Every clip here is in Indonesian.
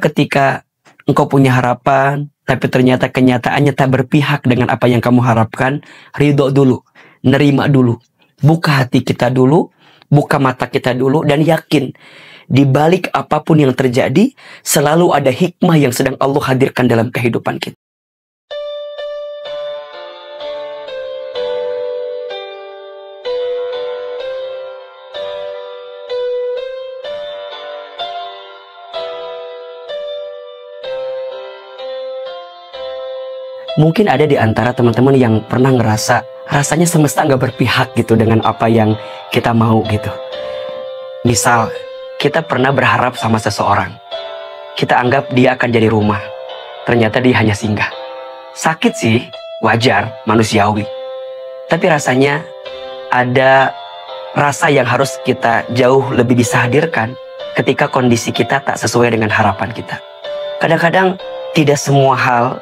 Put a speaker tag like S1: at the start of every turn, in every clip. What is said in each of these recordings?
S1: ketika engkau punya harapan, tapi ternyata kenyataannya tak berpihak dengan apa yang kamu harapkan, ridho dulu, nerima dulu. Buka hati kita dulu, buka mata kita dulu, dan yakin di balik apapun yang terjadi, selalu ada hikmah yang sedang Allah hadirkan dalam kehidupan kita. Mungkin ada di antara teman-teman yang pernah ngerasa rasanya semesta nggak berpihak gitu dengan apa yang kita mau gitu. Misal, kita pernah berharap sama seseorang. Kita anggap dia akan jadi rumah. Ternyata dia hanya singgah. Sakit sih, wajar, manusiawi. Tapi rasanya ada rasa yang harus kita jauh lebih bisa hadirkan ketika kondisi kita tak sesuai dengan harapan kita. Kadang-kadang tidak semua hal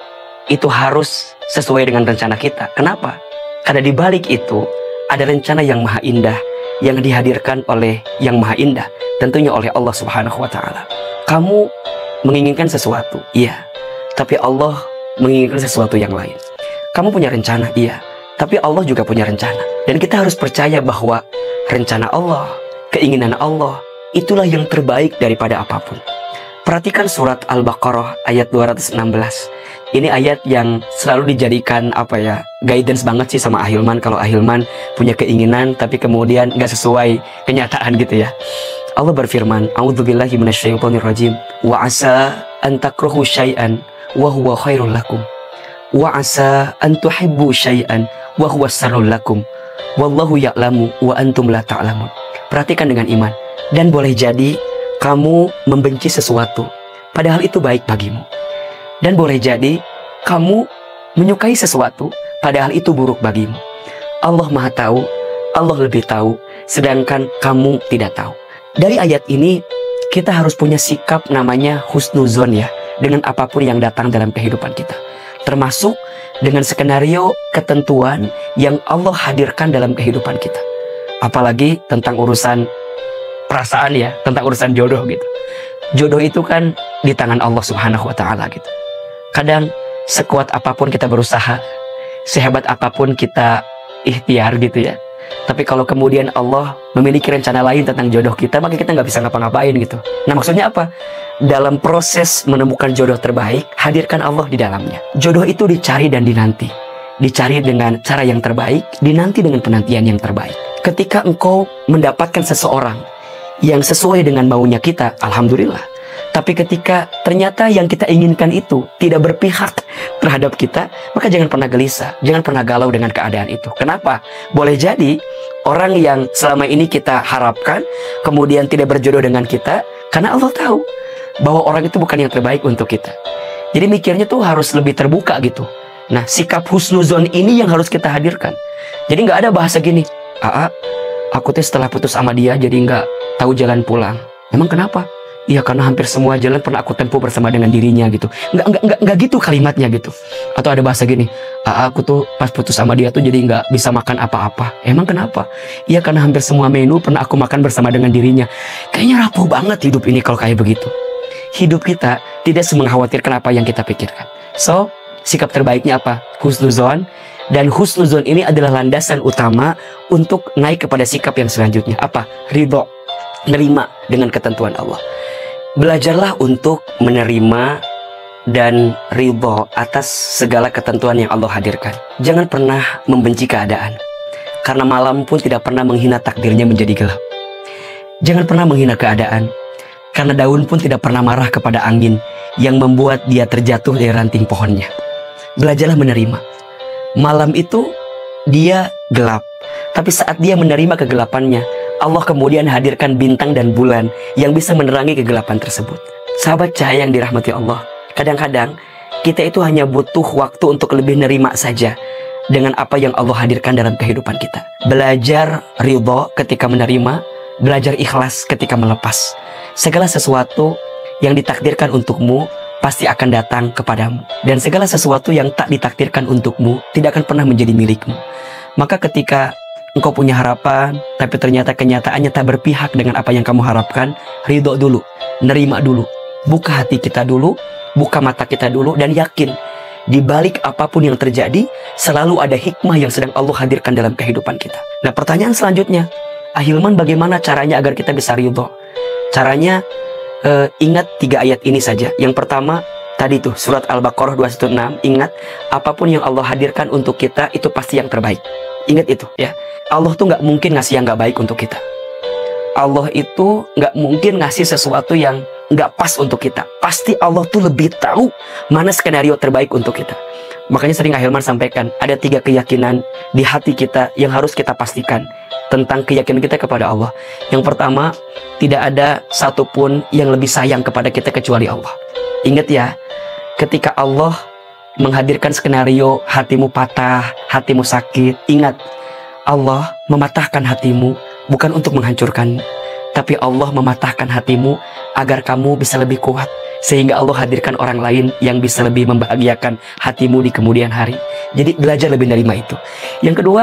S1: itu harus sesuai dengan rencana kita. Kenapa? Karena di balik itu ada rencana yang maha indah yang dihadirkan oleh yang maha indah, tentunya oleh Allah Subhanahu wa Ta'ala. Kamu menginginkan sesuatu, iya, tapi Allah menginginkan sesuatu yang lain. Kamu punya rencana, iya, tapi Allah juga punya rencana. Dan kita harus percaya bahwa rencana Allah, keinginan Allah, itulah yang terbaik daripada apapun. Perhatikan surat Al-Baqarah ayat 216. Ini ayat yang selalu dijadikan guidance banget sih sama Ahilman. Kalau Ahilman punya keinginan tapi kemudian nggak sesuai kenyataan gitu ya. Allah berfirman, A'udzubillahi minasyaitonirrajim. Wa asa an takrahu syai'an wa huwa khairul lakum. Wa asa an tuhibbu syai'an wa huwa syarrul lakum. Wallahu ya'lamu wa antum la ta'lamun. Perhatikan dengan iman. Dan boleh jadi kamu membenci sesuatu, padahal itu baik bagimu. Dan boleh jadi kamu menyukai sesuatu, padahal itu buruk bagimu. Allah Maha Tahu, Allah lebih tahu, sedangkan kamu tidak tahu. Dari ayat ini, kita harus punya sikap namanya husnuzon ya, dengan apapun yang datang dalam kehidupan kita. Termasuk dengan skenario ketentuan yang Allah hadirkan dalam kehidupan kita. Apalagi tentang urusan perasaan ya, tentang urusan jodoh gitu. Jodoh itu kan di tangan Allah Subhanahu wa Ta'ala gitu. Kadang sekuat apapun kita berusaha, sehebat apapun kita ikhtiar gitu ya, tapi kalau kemudian Allah memiliki rencana lain tentang jodoh kita, maka kita nggak bisa ngapa-ngapain gitu. Nah, maksudnya apa? Dalam proses menemukan jodoh terbaik, hadirkan Allah di dalamnya. Jodoh itu dicari dan dinanti. Dicari dengan cara yang terbaik, dinanti dengan penantian yang terbaik. Ketika engkau mendapatkan seseorang yang sesuai dengan maunya kita, alhamdulillah. Tapi ketika ternyata yang kita inginkan itu tidak berpihak terhadap kita, maka jangan pernah gelisah, jangan pernah galau dengan keadaan itu. Kenapa? Boleh jadi orang yang selama ini kita harapkan kemudian tidak berjodoh dengan kita, karena Allah tahu bahwa orang itu bukan yang terbaik untuk kita. Jadi mikirnya tuh harus lebih terbuka gitu. Nah, sikap husnuzon ini yang harus kita hadirkan. Jadi nggak ada bahasa gini, aku tuh setelah putus sama dia jadi nggak tahu jalan pulang. Emang kenapa? Iya, karena hampir semua jalan pernah aku tempuh bersama dengan dirinya gitu. Nggak gitu kalimatnya gitu. Atau ada bahasa gini, aku tuh pas putus sama dia tuh jadi nggak bisa makan apa-apa. Emang kenapa? Iya, karena hampir semua menu pernah aku makan bersama dengan dirinya. Kayaknya rapuh banget hidup ini kalau kayak begitu. Hidup kita tidak semengkhawatirkan apa yang kita pikirkan. So, sikap terbaiknya apa? Husnuzon. Dan husnuzon ini adalah landasan utama untuk naik kepada sikap yang selanjutnya. Apa? Ridho. Nerima dengan ketentuan Allah. Belajarlah untuk menerima dan ridho atas segala ketentuan yang Allah hadirkan. Jangan pernah membenci keadaan, karena malam pun tidak pernah menghina takdirnya menjadi gelap. Jangan pernah menghina keadaan, karena daun pun tidak pernah marah kepada angin yang membuat dia terjatuh dari ranting pohonnya. Belajarlah menerima. Malam itu dia gelap, tapi saat dia menerima kegelapannya, Allah kemudian hadirkan bintang dan bulan yang bisa menerangi kegelapan tersebut. Sahabat cahaya yang dirahmati Allah, kadang-kadang kita itu hanya butuh waktu untuk lebih nerima saja dengan apa yang Allah hadirkan dalam kehidupan kita. Belajar ridho ketika menerima, belajar ikhlas ketika melepas. Segala sesuatu yang ditakdirkan untukmu pasti akan datang kepadamu. Dan segala sesuatu yang tak ditakdirkan untukmu tidak akan pernah menjadi milikmu. Maka ketika engkau punya harapan, tapi ternyata kenyataannya tak berpihak dengan apa yang kamu harapkan, ridho dulu, nerima dulu, Buka hati kita dulu, buka mata kita dulu, dan yakin di balik apapun yang terjadi selalu ada hikmah yang sedang Allah hadirkan dalam kehidupan kita. Nah, pertanyaan selanjutnya, Ahilman, bagaimana caranya agar kita bisa ridho? Caranya, ingat 3 ayat ini saja. Yang pertama tadi tuh surat Al-Baqarah 216. Ingat, apapun yang Allah hadirkan untuk kita itu pasti yang terbaik. Ingat itu ya. Allah tuh nggak mungkin ngasih yang nggak baik untuk kita. Allah itu nggak mungkin ngasih sesuatu yang nggak pas untuk kita. Pasti Allah tuh lebih tahu mana skenario terbaik untuk kita. Makanya sering Ahilman sampaikan, ada 3 keyakinan di hati kita yang harus kita pastikan tentang keyakinan kita kepada Allah. Yang pertama, tidak ada satupun yang lebih sayang kepada kita kecuali Allah. Ingat ya, ketika Allah menghadirkan skenario hatimu patah, hatimu sakit, ingat, Allah mematahkan hatimu bukan untuk menghancurkanmu, tapi Allah mematahkan hatimu agar kamu bisa lebih kuat, sehingga Allah hadirkan orang lain yang bisa lebih membahagiakan hatimu di kemudian hari. Jadi belajar lebih menerima itu. Yang kedua,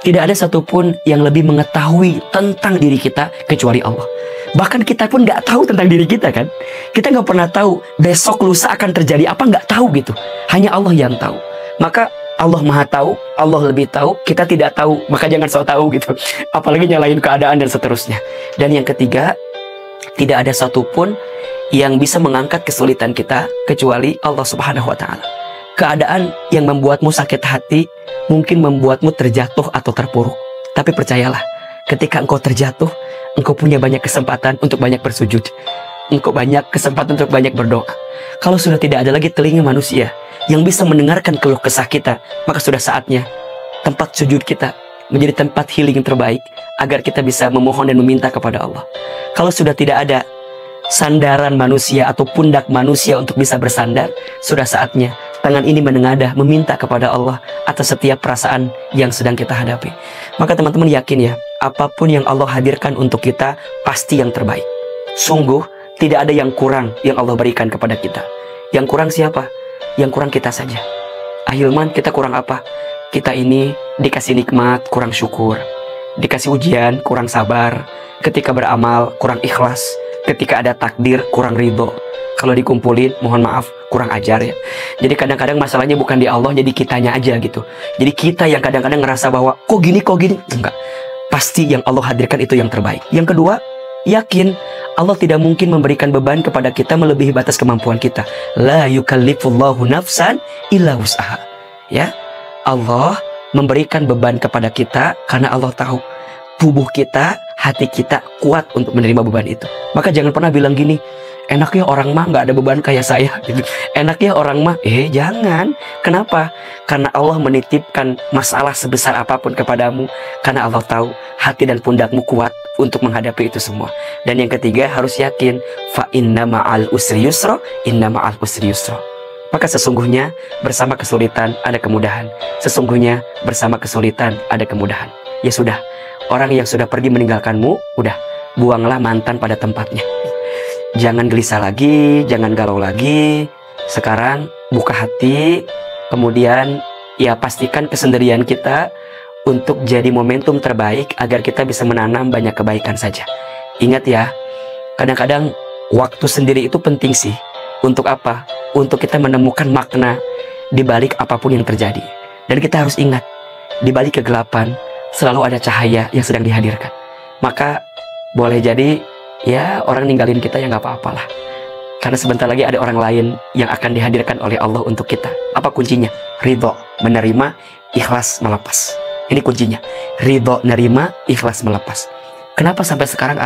S1: tidak ada satupun yang lebih mengetahui tentang diri kita kecuali Allah. Bahkan kita pun nggak tahu tentang diri kita kan. Kita nggak pernah tahu besok lusa akan terjadi apa, nggak tahu gitu. Hanya Allah yang tahu. Maka Allah Maha tahu, Allah lebih tahu, kita tidak tahu, maka jangan sok tahu gitu. Apalagi nyalain keadaan dan seterusnya. Dan yang ketiga, tidak ada satupun yang bisa mengangkat kesulitan kita kecuali Allah Subhanahu wa Ta'ala. Keadaan yang membuatmu sakit hati mungkin membuatmu terjatuh atau terpuruk. Tapi percayalah, ketika engkau terjatuh, engkau punya banyak kesempatan untuk banyak bersujud. Engkau banyak kesempatan untuk banyak berdoa. Kalau sudah tidak ada lagi telinga manusia yang bisa mendengarkan keluh kesah kita, maka sudah saatnya tempat sujud kita menjadi tempat healing terbaik agar kita bisa memohon dan meminta kepada Allah. Kalau sudah tidak ada sandaran manusia atau pundak manusia untuk bisa bersandar, sudah saatnya tangan ini menengadah meminta kepada Allah atas setiap perasaan yang sedang kita hadapi. Maka teman-teman yakin ya, apapun yang Allah hadirkan untuk kita pasti yang terbaik. Sungguh tidak ada yang kurang yang Allah berikan kepada kita. Yang kurang siapa? Yang kurang kita saja. Ahilman, kita kurang apa? Kita ini dikasih nikmat, kurang syukur. Dikasih ujian, kurang sabar. Ketika beramal, kurang ikhlas. Ketika ada takdir, kurang ridho. Kalau dikumpulin, mohon maaf, kurang ajar ya. Jadi kadang-kadang masalahnya bukan di Allah, jadi kitanya aja gitu. Jadi kita yang kadang-kadang ngerasa bahwa kok gini. Enggak. Pasti yang Allah hadirkan itu yang terbaik. Yang kedua, yakin Allah tidak mungkin memberikan beban kepada kita melebihi batas kemampuan kita. La yukallifullahu nafsan illa wus'aha. Ya, Allah memberikan beban kepada kita karena Allah tahu tubuh kita, hati kita kuat untuk menerima beban itu. Maka jangan pernah bilang gini, enaknya orang mah nggak ada beban kayak saya. Enaknya orang mah, jangan. Kenapa? Karena Allah menitipkan masalah sebesar apapun kepadamu. Karena Allah tahu hati dan pundakmu kuat untuk menghadapi itu semua. Dan yang ketiga, harus yakin, fa inna ma'al usri yusra, inna ma'al usri yusra. Maka sesungguhnya bersama kesulitan ada kemudahan. Sesungguhnya bersama kesulitan ada kemudahan. Ya sudah, orang yang sudah pergi meninggalkanmu, udah, buanglah mantan pada tempatnya. Jangan gelisah lagi, jangan galau lagi. Sekarang buka hati, kemudian ya pastikan kesendirian kita untuk jadi momentum terbaik agar kita bisa menanam banyak kebaikan saja. Ingat ya, kadang-kadang waktu sendiri itu penting sih. Untuk apa? Untuk kita menemukan makna di balik apapun yang terjadi. Dan kita harus ingat, di balik kegelapan selalu ada cahaya yang sedang dihadirkan. Maka boleh jadi ya orang ninggalin kita ya nggak apa-apalah. Karena sebentar lagi ada orang lain yang akan dihadirkan oleh Allah untuk kita. Apa kuncinya? Ridho, menerima, ikhlas, melepas. Ini kuncinya. Ridho, nerima, ikhlas, melepas. Kenapa sampai sekarang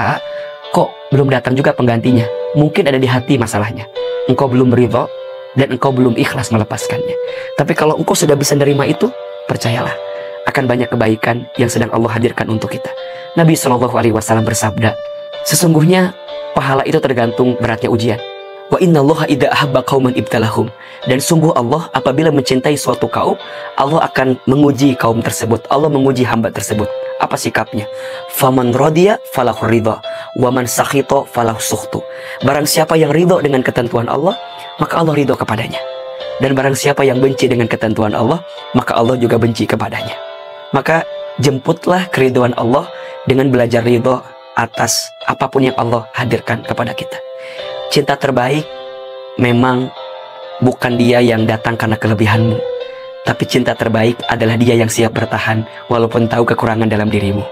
S1: kok belum datang juga penggantinya? Mungkin ada di hati masalahnya. Engkau belum ridho dan engkau belum ikhlas melepaskannya. Tapi kalau engkau sudah bisa nerima itu, percayalah akan banyak kebaikan yang sedang Allah hadirkan untuk kita. Nabi SAW bersabda, sesungguhnya pahala itu tergantung beratnya ujian. Wa innallaha idza ahabba qauman ibtalahum. Dan sungguh Allah apabila mencintai suatu kaum, Allah akan menguji kaum tersebut. Allah menguji hamba tersebut. Apa sikapnya? Faman radiya falahu ridha, wa man sakhita falahu sukhtu. Barang siapa yang ridho dengan ketentuan Allah, maka Allah ridho kepadanya. Dan barang siapa yang benci dengan ketentuan Allah, maka Allah juga benci kepadanya. Maka jemputlah keridhaan Allah dengan belajar ridho atas apapun yang Allah hadirkan kepada kita. Cinta terbaik memang bukan dia yang datang karena kelebihanmu, tapi cinta terbaik adalah dia yang siap bertahan walaupun tahu kekurangan dalam dirimu.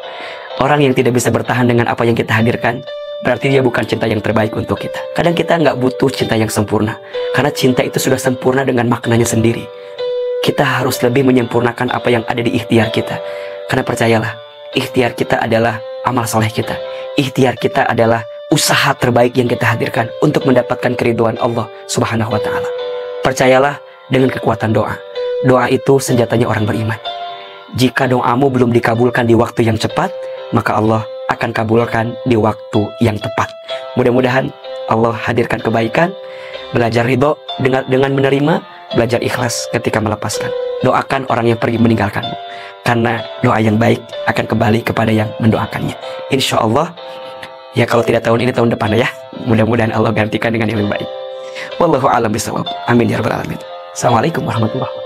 S1: Orang yang tidak bisa bertahan dengan apa yang kita hadirkan, berarti dia bukan cinta yang terbaik untuk kita. Kadang kita nggak butuh cinta yang sempurna, karena cinta itu sudah sempurna dengan maknanya sendiri. Kita harus lebih menyempurnakan apa yang ada di ikhtiar kita. Karena percayalah, ikhtiar kita adalah amal soleh kita. Ikhtiar kita adalah usaha terbaik yang kita hadirkan untuk mendapatkan keridhaan Allah Subhanahu wa Ta'ala. Percayalah dengan kekuatan doa. Doa itu senjatanya orang beriman. Jika doamu belum dikabulkan di waktu yang cepat, maka Allah akan kabulkan di waktu yang tepat. Mudah-mudahan Allah hadirkan kebaikan, belajar ridho dengan menerima, belajar ikhlas ketika melepaskan. Doakan orang yang pergi meninggalkanmu, karena doa yang baik akan kembali kepada yang mendoakannya. Insya Allah, ya kalau tidak tahun ini, tahun depan ya. Mudah-mudahan Allah gantikan dengan yang lebih baik. Wallahu a'lam bishawab. Amin ya rabbal alamin. Assalamualaikum warahmatullahi wabarakatuh.